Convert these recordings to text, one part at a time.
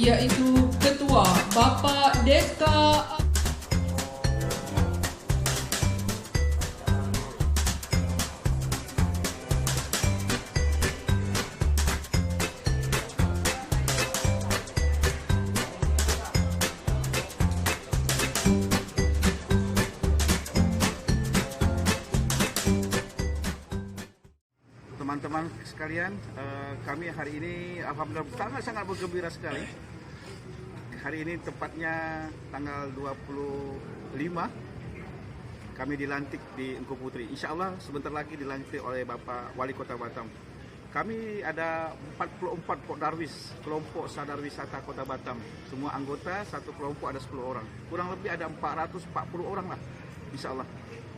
yaitu Ketua Bapak Deska. Teman-teman sekalian, kami hari ini alhamdulillah sangat bergembira sekali. Hari ini tepatnya tanggal 25 kami dilantik di Engku Putri. Insya Allah sebentar lagi dilantik oleh Bapak Wali Kota Batam. Kami ada 44 Pokdarwis, kelompok sadar wisata Kota Batam. Semua anggota satu kelompok ada 10 orang. Kurang lebih ada 440 orang lah. Insya Allah.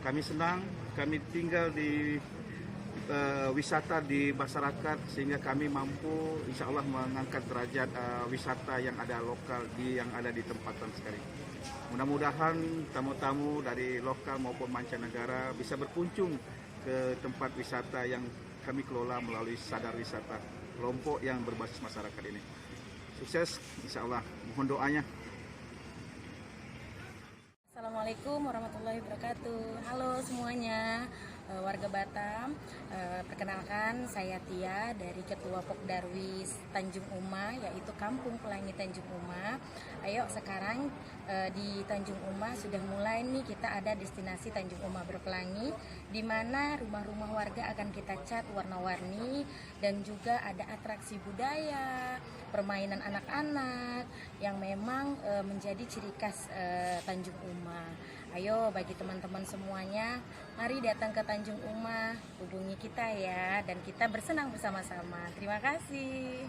Kami senang, kami tinggal di wisata di masyarakat sehingga kami mampu insya Allah mengangkat derajat wisata yang ada lokal yang ada di tempatan sekali. Mudah-mudahan tamu-tamu dari lokal maupun mancanegara bisa berkunjung ke tempat wisata yang kami kelola melalui sadar wisata kelompok yang berbasis masyarakat ini. Sukses insya Allah, mohon doanya. Assalamualaikum warahmatullahi wabarakatuh. Halo semuanya, warga Batam. Perkenalkan, saya Tia dari Ketua Pokdarwis Tanjung Uma, yaitu Kampung Pelangi Tanjung Uma. Ayo sekarang di Tanjung Uma sudah mulai nih, kita ada destinasi Tanjung Uma Berpelangi, di mana rumah-rumah warga akan kita cat warna-warni dan juga ada atraksi budaya, permainan anak-anak yang memang menjadi ciri khas Tanjung Uma. Ayo bagi teman-teman semuanya, mari datang ke Tanjung Uma, hubungi kita ya, dan kita bersenang bersama-sama. Terima kasih.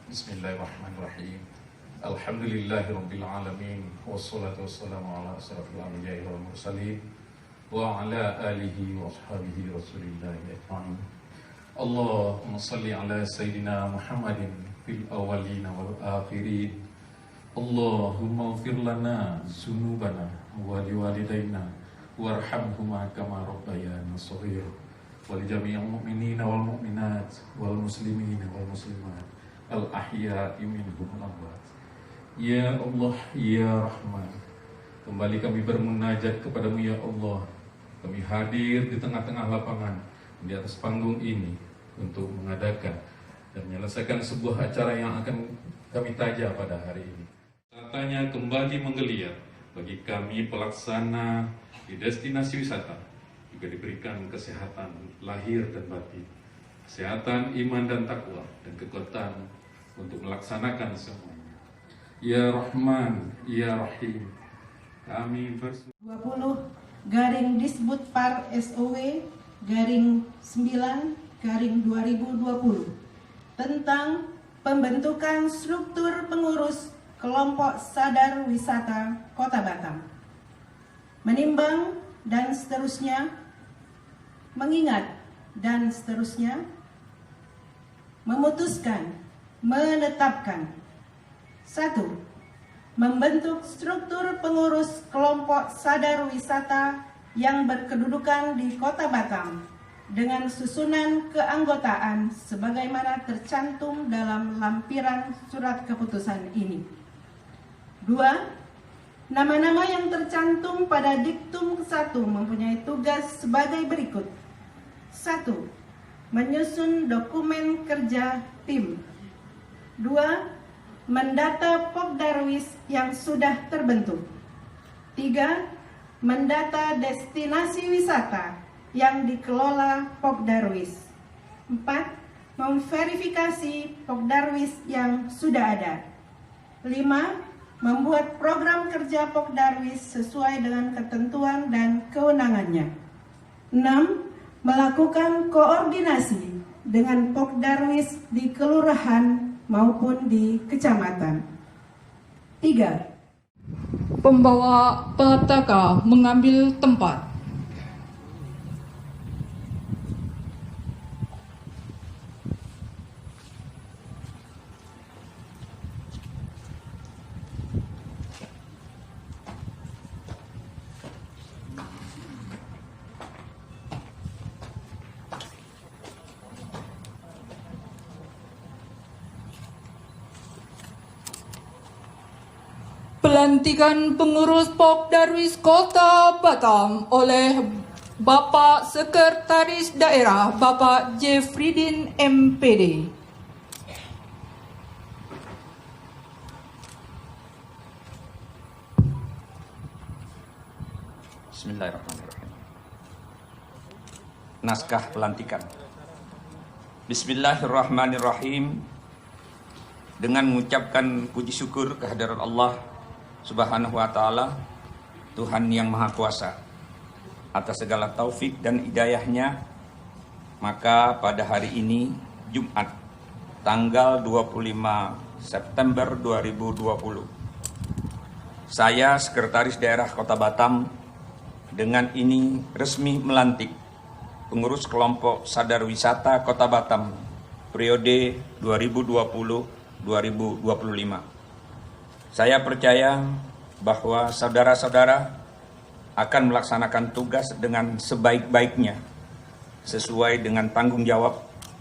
Bismillahirrahmanirrahim. Alhamdulillahirabbil alamin wassalatu wassalamu ala asrofil anbiya'i wal mursalin wa ala alihi wa ashabihi rasulillahi ajma'in. Allahumma salli ala sayyidina Muhammadin fil awwalin wal akhirin. Allahumma ighfir lana dzunubana wa liwalidayna warhamhuma kama rabbayana shaghira wa li jami'il mu'minina wal mu'minat wal muslimina wal muslimat al-ahya'i minhum al-amwat. Ya Allah, Ya Rahman, kembali kami bermunajat kepadamu ya Allah. Kami hadir di tengah-tengah lapangan, di atas panggung ini untuk mengadakan dan menyelesaikan sebuah acara yang akan kami taja pada hari ini. Katanya kembali menggeliat bagi kami pelaksana di destinasi wisata, juga diberikan kesehatan lahir dan batin, kesehatan iman dan takwa, dan kekuatan untuk melaksanakan semuanya. Ya Rahman, Ya Rahim, kami 20/Disbud-Par SOW /9/2020 tentang pembentukan struktur pengurus kelompok sadar wisata Kota Batam. Menimbang dan seterusnya, mengingat dan seterusnya, memutuskan, menetapkan. 1. Membentuk struktur pengurus kelompok sadar wisata yang berkedudukan di Kota Batam dengan susunan keanggotaan sebagaimana tercantum dalam lampiran surat keputusan ini. 2. Nama-nama yang tercantum pada diktum 1 mempunyai tugas sebagai berikut. 1. Menyusun dokumen kerja tim. 2. Mendata Pokdarwis yang sudah terbentuk. 3. Mendata destinasi wisata yang dikelola Pokdarwis. 4. Memverifikasi Pokdarwis yang sudah ada. 5. Membuat program kerja Pokdarwis sesuai dengan ketentuan dan kewenangannya. 6. Melakukan koordinasi dengan Pokdarwis di kelurahan maupun di kecamatan. 3. Pembawa petaka mengambil tempat. Pelantikan pengurus Pokdarwis Kota Batam oleh Bapak Sekretaris Daerah Bapak Jeffrydin MPD. Bismillahirrahmanirrahim. Naskah pelantikan. Bismillahirrahmanirrahim. Dengan mengucapkan puji syukur kehadirat Allah Subhanahu wa ta'ala, Tuhan yang Maha Kuasa, atas segala taufik dan hidayahnya, maka pada hari ini Jumat tanggal 25 September 2020, saya Sekretaris Daerah Kota Batam dengan ini resmi melantik pengurus kelompok sadar wisata Kota Batam periode 2020-2025. Saya percaya bahwa saudara-saudara akan melaksanakan tugas dengan sebaik-baiknya sesuai dengan tanggung jawab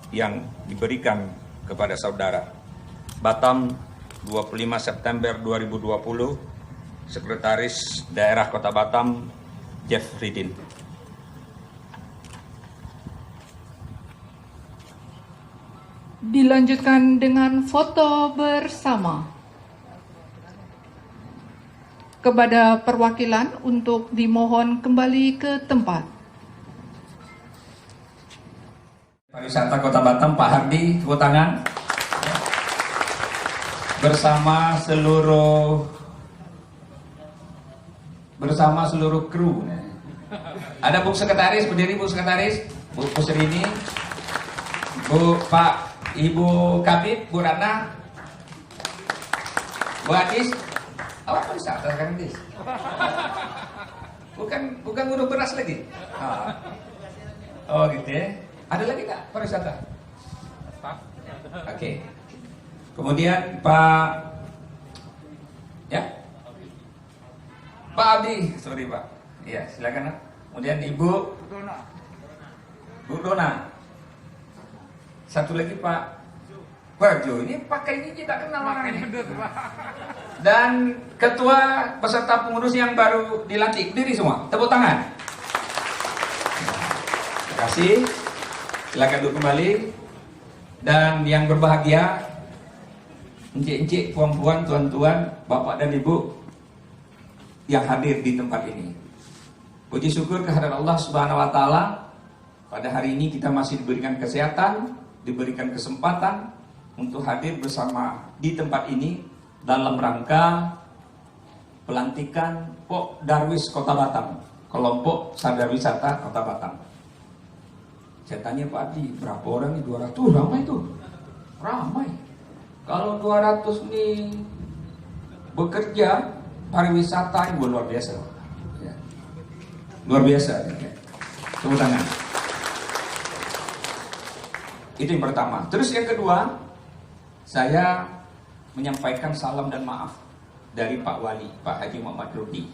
yang diberikan kepada saudara. Batam, 25 September 2020, Sekretaris Daerah Kota Batam, Jeffrydin. Dilanjutkan dengan foto bersama. Kepada perwakilan untuk dimohon kembali ke tempat. Pariwisata Kota Batam, Pak Hardi, tepuk tangan. Bersama seluruh kru. Ada Bu Sekretaris, berdiri Bu Sekretaris, Bu Pusrini, Pak Ibu Kabit, Bu Rana, Bu Adis. Apa pariwisata sekarang, Dis? Bukan guru beras lagi. Oh gitu ya. Ada lagi nggak pariwisata? Oke. Kemudian Pak Abdi, sorry Pak. Iya, silakan. Kemudian Ibu Bu Dona. Satu lagi Pak Jo, ini pakai ini kita kenal orangnya. Dan ketua peserta pengurus yang baru dilantik, diri semua, tepuk tangan. Terima kasih. Silakan duduk kembali. Dan yang berbahagia, encik-encik, puan-puan, tuan-tuan, bapak dan ibu yang hadir di tempat ini. Puji syukur kehadirat Allah Subhanahu wa taala. Pada hari ini kita masih diberikan kesehatan, diberikan kesempatan untuk hadir bersama di tempat ini dalam rangka pelantikan Pokdarwis Kota Batam, kelompok sadar wisata Kota Batam. Saya tanya Pak Adi, berapa orang nih? 200, ramai tuh. Ramai. Kalau 200 nih bekerja pariwisata ini luar biasa. Ya. Luar biasa. Ya. Tepuk tangan. Itu yang pertama. Terus yang kedua, saya menyampaikan salam dan maaf dari Pak Wali, Pak Haji Muhammad Rudi.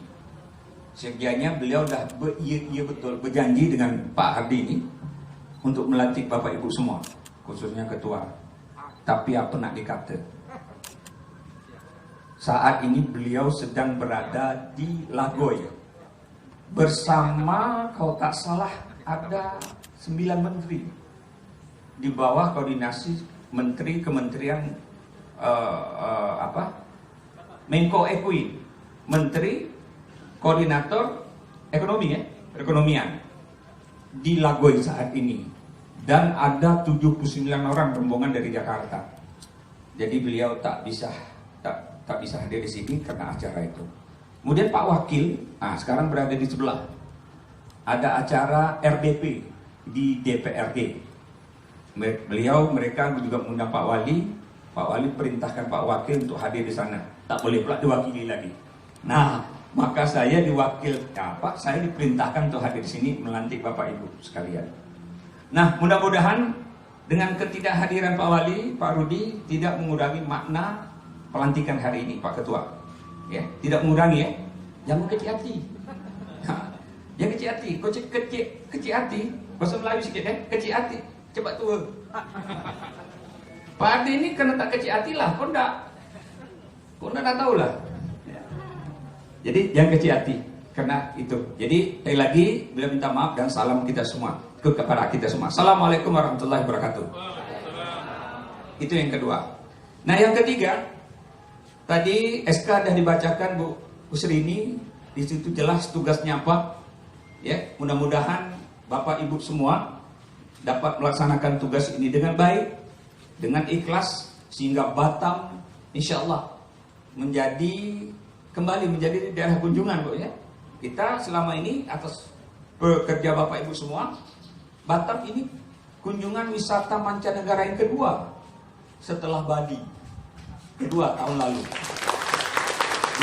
Sekiannya beliau dah betul berjanji dengan Pak Hardi ini untuk melantik Bapak Ibu semua, khususnya ketua. Tapi apa nak dikata? Saat ini beliau sedang berada di Lagoy bersama, kalau tak salah, ada 9 menteri di bawah koordinasi menteri kementerian Menko Ekuin, menteri koordinator ekonomi perekonomian di Lagoy saat ini, dan ada 79 orang rombongan dari Jakarta. Jadi beliau tak bisa hadir di sini karena acara itu. Kemudian Pak Wakil, sekarang berada di sebelah. Ada acara RDP di DPRD. Mereka juga mengundang Pak Wali. Pak Wali perintahkan Pak Wakil untuk hadir di sana. Tak boleh pula diwakili lagi. Nah, maka saya saya diperintahkan untuk hadir di sini melantik Bapak Ibu sekalian. Nah, mudah-mudahan dengan ketidakhadiran Pak Wali, Pak Rudi tidak mengurangi makna pelantikan hari ini, Pak Ketua. Ya, tidak mengurangi ya. Jangan kecil hati. Jangan kecil hati. Kau kecil hati. Bahasa Melayu sikit kecil hati. Cepat tua. Pak Adi ini kena tak kecil hati lah. Kau tak tahu lah. Jadi jangan kecil hati karena itu. Jadi sekali lagi beliau minta maaf dan salam kita semua kepada kita semua. Assalamualaikum warahmatullahi wabarakatuh. Itu yang kedua. Nah, yang ketiga, tadi SK sudah dibacakan Bu Usrini, di situ jelas tugasnya apa. Ya, mudah-mudahan Bapak Ibu semua dapat melaksanakan tugas ini dengan baik, dengan ikhlas, sehingga Batam insya Allah kembali menjadi daerah kunjungan, Bu ya. Kita selama ini atas pekerja Bapak Ibu semua, Batam ini kunjungan wisata mancanegara yang kedua setelah Bali. Kedua tahun lalu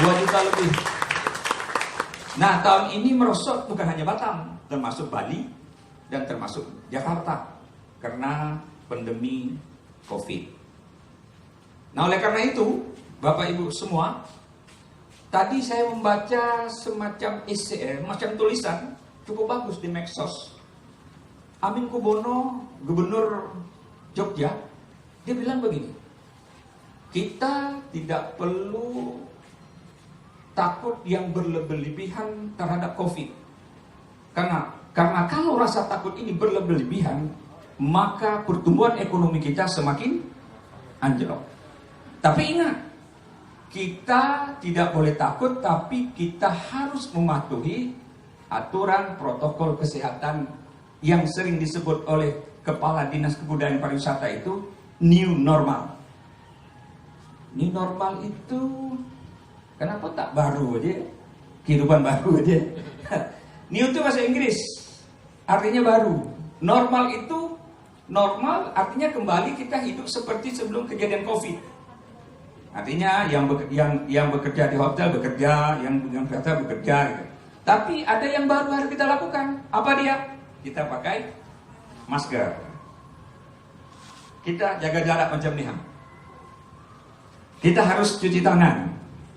2 juta lebih. Nah, tahun ini merosot bukan hanya Batam, termasuk Bali dan termasuk Jakarta karena pandemi COVID. Nah, oleh karena itu Bapak Ibu semua, tadi saya membaca semacam macam tulisan cukup bagus di Medsos. Amin Kubono, Gubernur Jogja, dia bilang begini: kita tidak perlu takut yang berlebihan terhadap COVID. Karena kalau rasa takut ini berlebihan, maka pertumbuhan ekonomi kita semakin anjlok. Tapi ingat, kita tidak boleh takut, tapi kita harus mematuhi aturan protokol kesehatan yang sering disebut oleh Kepala Dinas Kebudayaan Pariwisata itu new normal. New normal itu kenapa tak baru aja? Kehidupan baru aja. New itu bahasa Inggris, artinya baru. Normal itu, normal artinya kembali kita hidup seperti sebelum kejadian COVID. Artinya yang bekerja di hotel bekerja, yang dengan kereta bekerja gitu. Tapi ada yang baru harus kita lakukan. Apa dia? Kita pakai masker. Kita jaga jarak macam ni. Kita harus cuci tangan.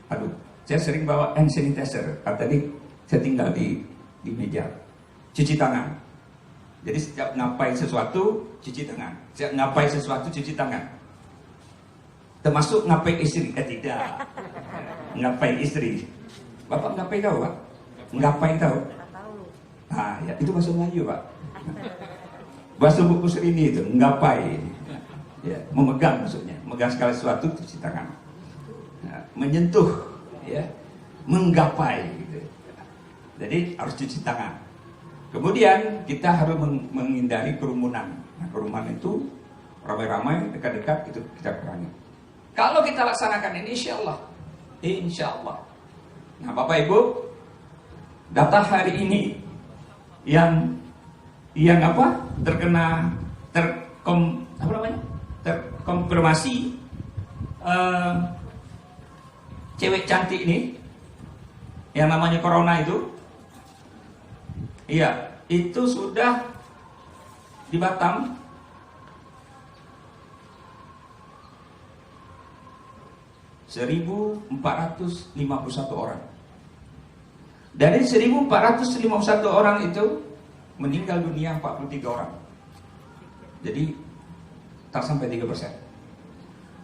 Aduh, saya sering bawa hand sanitizer. Tadi saya tinggal di meja. Cuci tangan. Jadi setiap ngapain sesuatu, cuci tangan. Setiap ngapain sesuatu, cuci tangan. Termasuk ngapain istri? Tidak. Ngapain istri? Bapak ngapain tahu, Pak? Ngapain tahu? Ya, itu bahasa Melayu, Pak. Bahasa buku ini itu, ngapain. Ya, memegang maksudnya. Memegang segala sesuatu, cuci tangan. Nah, menyentuh, ya, menggapai. Gitu. Jadi harus cuci tangan. Kemudian kita harus menghindari kerumunan. Nah, kerumunan itu ramai-ramai, dekat-dekat itu kita kurangi. Kalau kita laksanakan ini, insya Allah. Nah, Bapak Ibu, data hari ini yang terkonfirmasi cewek cantik ini yang namanya corona itu, iya, itu sudah di Batam 1.451 orang. Dari 1.451 orang itu meninggal dunia 43 orang. Jadi tak sampai 3%.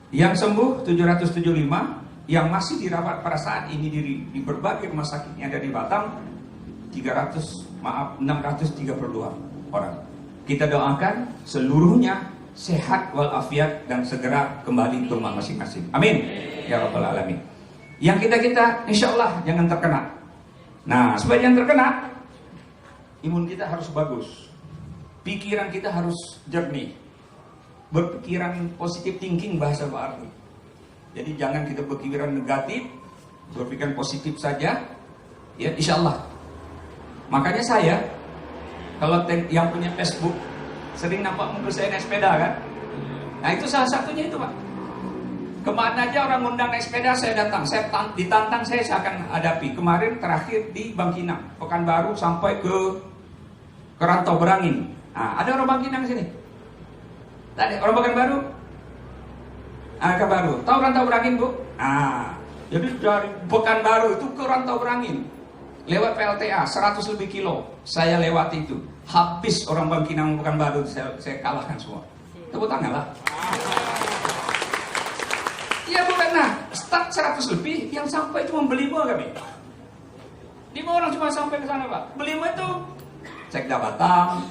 Yang sembuh 775, yang masih dirawat pada saat ini di berbagai rumah sakit yang ada di Batam 632 orang. Kita doakan seluruhnya sehat walafiat dan segera kembali ke rumah masing-masing. Amin ya rabbal alamin. Yang kita insya Allah jangan terkena. Nah, supaya jangan terkena, imun kita harus bagus, pikiran kita harus jernih, berpikiran positif thinking bahasa Pak Ardi. Jadi jangan kita berpikiran negatif, berpikiran positif saja, ya insya Allah. Makanya saya, kalau yang punya Facebook, sering nampak muka saya naik sepeda kan. Nah itu salah satunya itu Pak. Kemana aja orang undang naik sepeda saya datang. Saya ditantang saya akan hadapi. Kemarin terakhir di Bangkinang, Pekanbaru sampai ke Rantau Berangin. Nah, ada orang Bangkinang sini? Tadi orang Pekanbaru? Pekanbaru. Tahu Rantau Berangin Bu? Jadi dari Pekanbaru itu ke Rantau Berangin lewat PLTA 100 lebih kilo. Saya lewati itu. Habis orang Bangkinang Pekanbaru saya kalahkan semua. Tepuk tangan lah. Iya bukan, nah start 100 lebih, yang sampai cuma berlima kami. 5 orang cuma sampai ke sana Pak. Berlima itu Sekda Batam,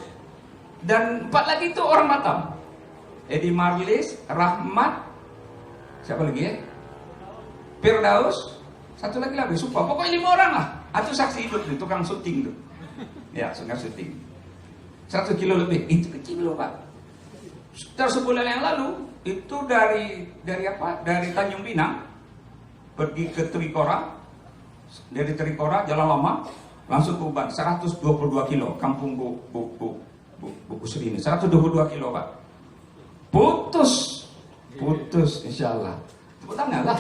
dan 4 lagi itu orang Batam. Edi Marlis, Rahmat, siapa lagi ya? Firdaus, satu lagi sumpah. Pokoknya 5 orang lah. Itu saksi hidup nih, tukang syuting tuh. Ya, tukang syuting. 100 kilo lebih, itu kecil loh Pak. Sekitar sebulan yang lalu itu dari Tanjung Pinang pergi ke Trikora, dari Trikora Jalan Lama langsung ke Uban 122 kilo, kampung Bu Kusri ini 122 kilo Pak. Putus insya Allah. Tepuk tangan lah.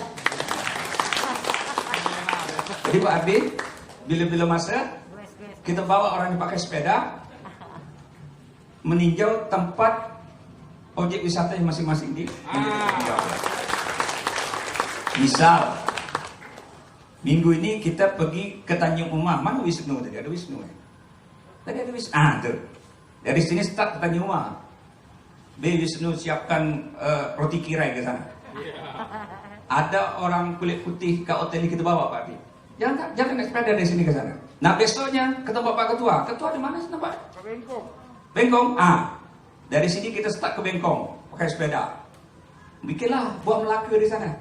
Jadi Pak Ardi, bila-bila masa kita bawa orang yang pakai sepeda meninjau tempat objek wisata yang masing-masing di Indonesia. Misal minggu ini kita pergi ke Tanjung Umah. Mana Wisnu tadi? Ada Wisnu ya? Tadi ada Wisnu. Tuh. Dari sini start ke Tanjung Umah. Wisnu siapkan roti kirai ke sana. Ada orang kulit putih ke hotel kita bawa Pak. Jangan naik sepeda dari sini ke sana. Nah besoknya ketemu Pak Ketua. Ketua di mana sih Pak? Bengkong. Dari sini kita start ke Bengkong pakai sepeda. Bikinlah buah Melaka di sana.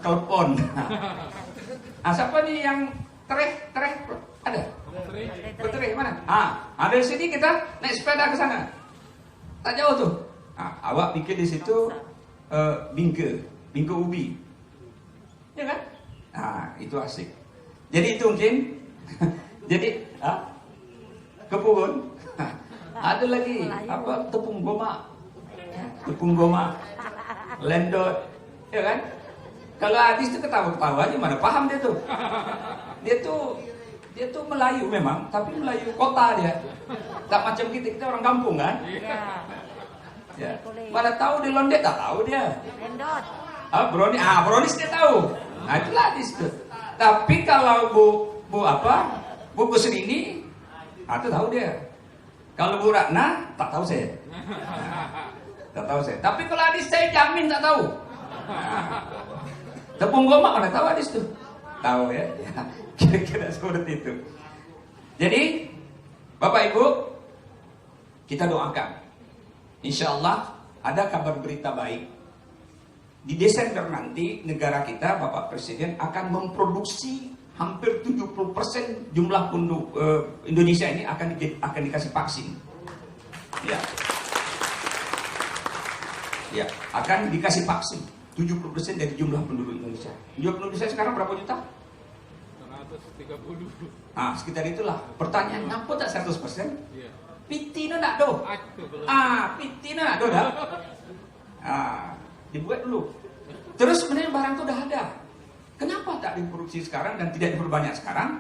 Telepon. Siapa nih yang tereh ada? Tereh mana? Dari sini kita naik sepeda ke sana. Tak jauh tuh. Awak bikin di situ bingke ubi. Ya kan? Itu asik. Jadi itu mungkin jadi kebun. Ada lagi tepung goma, lendot, ya kan? Kalau Adis itu ketawa-ketawa aja, mana paham dia tuh. Dia tuh Melayu memang, tapi Melayu kota dia. Tak macam kita orang kampung kan? Ya. Mana tahu di Londet, tak tahu dia. Lendot. Brownies dia tahu. Nah itulah Adis tuh. Tapi kalau Bu Kusri ini, itu tahu dia. Kalau Bu Ratna, tak tahu saya. Tak tahu saya. Tapi kalau Adis saya jamin tak tahu. Tepung goma mana tahu Adis tuh? Tahu ya. Kira-kira seperti itu. Jadi, Bapak Ibu, kita doakan. Insya Allah ada kabar berita baik. Di Desember nanti negara kita, Bapak Presiden akan memproduksi hampir 70% jumlah penduduk Indonesia ini akan dikasih vaksin. Ya, akan dikasih vaksin 70% dari jumlah penduduk Indonesia. Jumlah penduduk Indonesia sekarang berapa juta? 130. Sekitar itulah. Pertanyaan, kenapa tak 100%? Pitina nak do? Pitina nak do dah? Dibuat dulu. Terus sebenarnya barang itu udah ada. Kenapa tak diproduksi sekarang dan tidak diperbanyak sekarang?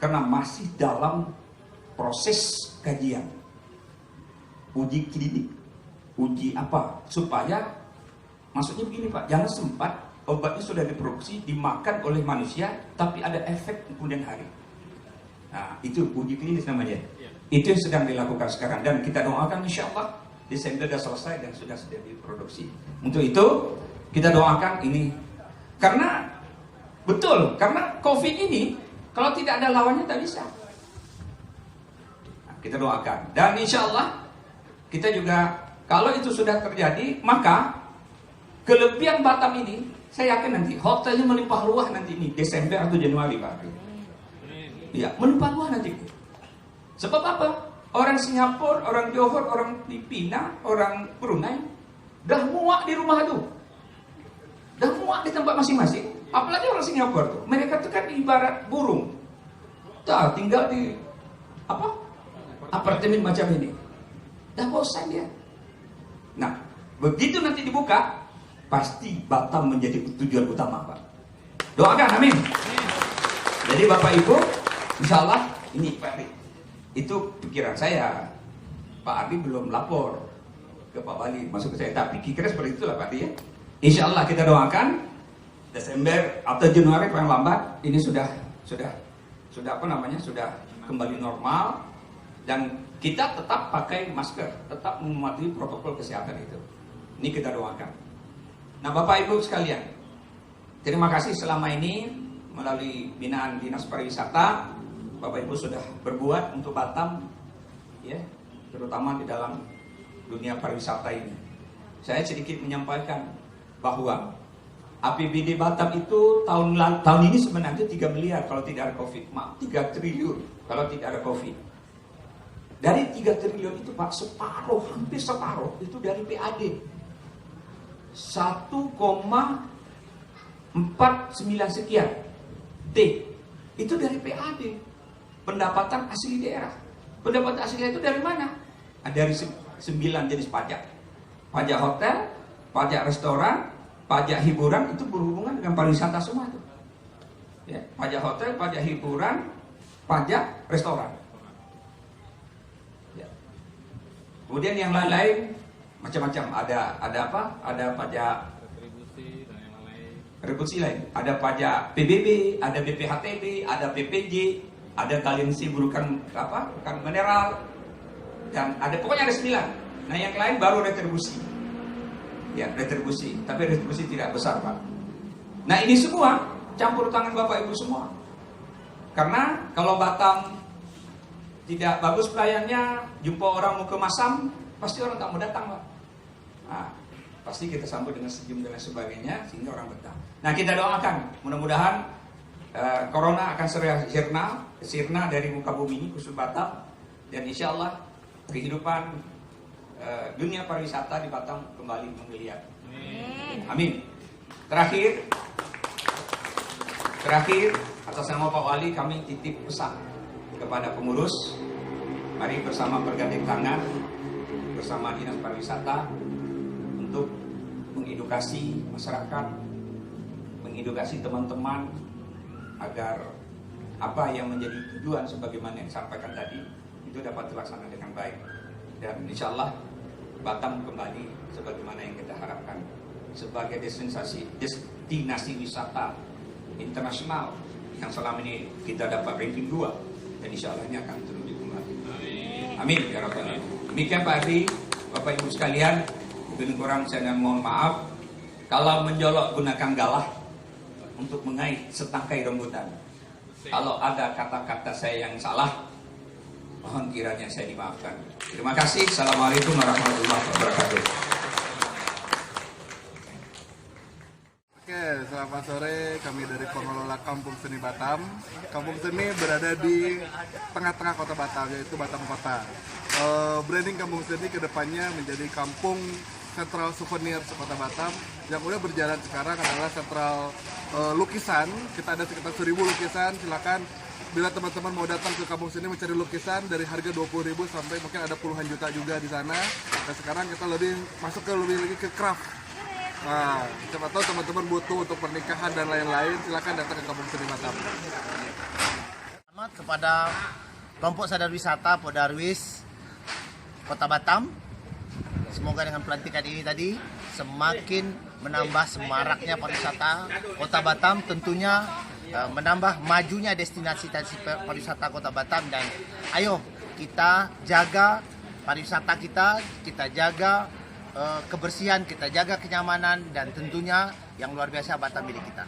Karena masih dalam proses kajian, uji klinik, uji apa supaya Maksudnya begini Pak, jangan sempat obatnya sudah diproduksi, dimakan oleh manusia, tapi ada efek kemudian hari. Nah, itu uji klinis namanya. Itu yang sedang dilakukan sekarang. Dan kita doakan insya Allah Desember sudah selesai dan sudah diproduksi. Untuk itu, kita doakan ini. Karena, betul, karena COVID ini, kalau tidak ada lawannya tak bisa. Nah, kita doakan. Dan insya Allah, kita juga, kalau itu sudah terjadi, maka kelebihan Batam ini, saya yakin nanti hotelnya melimpah ruah nanti ini Desember atau Januari Pak. Iya, melimpah ruah nanti. Sebab apa? Orang Singapura, orang Johor, orang Filipina, orang Brunei dah muak di rumah itu. Dah muak di tempat masing-masing. Apalagi orang Singapura tuh. Mereka tuh kan ibarat burung. Tuh, tinggal di apa? Apartemen macam ini. Dah bosan dia. Nah, begitu nanti dibuka, pasti Batam menjadi tujuan utama Pak. Doakan, amin. Jadi Bapak Ibu, insya Allah ini Pak Ardi, itu pikiran saya. Pak Ardi belum lapor ke Pak Bali, masuk ke saya, tapi kira seperti itulah Pak Ardi ya. Insya Allah kita doakan Desember atau Januari paling lambat ini sudah apa namanya, sudah kembali normal dan kita tetap pakai masker, tetap mematuhi protokol kesehatan itu. Ini kita doakan. Nah Bapak Ibu sekalian, terima kasih selama ini melalui binaan Dinas Pariwisata, Bapak Ibu sudah berbuat untuk Batam, ya, terutama di dalam dunia pariwisata ini. Saya sedikit menyampaikan bahwa APBD Batam itu tahun ini sebenarnya 3 miliar kalau tidak ada COVID, 3 triliun kalau tidak ada COVID. Dari 3 triliun itu Pak, separuh, hampir separuh itu dari PAD. 1,49 sekian T itu dari PAD, pendapatan asli daerah. Pendapatan asli daerah itu dari mana? Dari 9 jenis pajak. Pajak hotel, pajak restoran, pajak hiburan, itu berhubungan dengan pariwisata semua itu. Ya, pajak hotel, pajak hiburan, pajak restoran. Ya. Kemudian yang lain-lain macam-macam, ada apa? Ada pajak retribusi lain, ada pajak PBB, ada BPHTB, ada PPJ, ada kaliansi bukan apa? Bukan mineral, dan ada pokoknya ada 9. Nah yang lain baru retribusi. Ya, retribusi, tapi retribusi tidak besar Pak. Nah ini semua campur tangan Bapak Ibu semua. Karena kalau Batam tidak bagus pelayannya, jumpa orang mau ke Masam, pasti orang tak mau datang Pak. Nah, pasti kita sambut dengan senyum dan sebagainya sehingga orang betah. Nah kita doakan mudah-mudahan corona akan sirna dari muka bumi ini khusus Batam, dan insya Allah kehidupan dunia pariwisata di Batam kembali menggeliat. Amin. Terakhir atas nama Pak Wali kami titip pesan kepada pengurus, mari bersama bergandeng tangan bersama Dinas Pariwisata untuk mengedukasi masyarakat, mengedukasi teman-teman agar apa yang menjadi tujuan sebagaimana yang disampaikan tadi itu dapat terlaksana dengan baik, dan insya Allah Batam kembali sebagaimana yang kita harapkan sebagai destinasi wisata internasional yang selama ini kita dapat ranking 2, dan insya Allah ini akan terus dikembali. Amin ya rabbal alamin. Demikian Pak Ardi, Bapak Ibu sekalian, lebih kurang saya mohon maaf kalau menjolok gunakan galah untuk mengait setangkai rambutan. Kalau ada kata-kata saya yang salah, mohon kiranya saya dimaafkan. Terima kasih. Assalamualaikum warahmatullahi wabarakatuh. Oke, selamat sore. Kami dari pengelola Kampung Seni Batam. Kampung Seni berada di tengah-tengah kota Batam, yaitu Batam Kota. Branding Kampung Seni kedepannya menjadi kampung sentral souvenir Kota Batam. Yang udah berjalan sekarang adalah sentral lukisan. Kita ada sekitar 1000 lukisan. Silakan bila teman-teman mau datang ke Kampung Seni mencari lukisan dari harga 20.000 sampai mungkin ada puluhan juta juga di sana. Dan sekarang kita lebih masuk ke lebih lagi ke craft. Nah, siapa tahu teman-teman butuh untuk pernikahan dan lain-lain, silakan datang ke Kampung Seni Batam. Selamat kepada kelompok sadar wisata Podarwis Kota Batam. Semoga dengan pelantikan ini tadi semakin menambah semaraknya pariwisata Kota Batam, tentunya menambah majunya destinasi pariwisata Kota Batam. Dan ayo kita jaga pariwisata kita jaga kebersihan, kita jaga kenyamanan, dan tentunya yang luar biasa Batam milik kita.